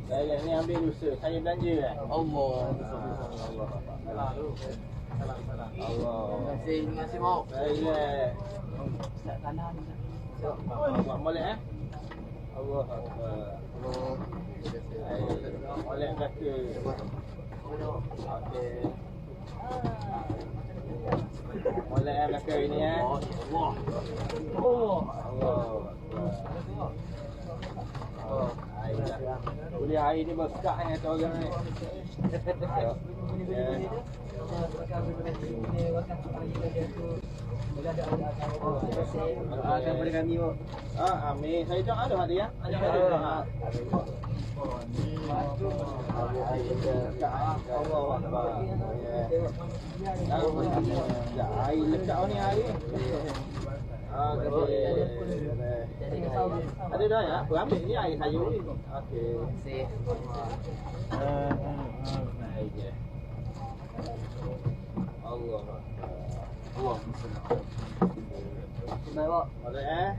Saya ni ambil dosa. Saya belanja kan. Allah. Allah. Terima kasih Mak. Saya. Buat molek Allah Akbar. Molek kata. Okey. Molek belakang ini Allah. Allah. Oh, kuliah hari ni berkah ni kata orang ni. Doakan pada kami Mak. Amin. Saya doa ada hati ya. Ada. Allah Akbar. Ya, air lekat ni air. Ada dah ya. Aku ambil ni air sayur ni. Okey. Baik je. Allah. Allah. Baik Mak. Boleh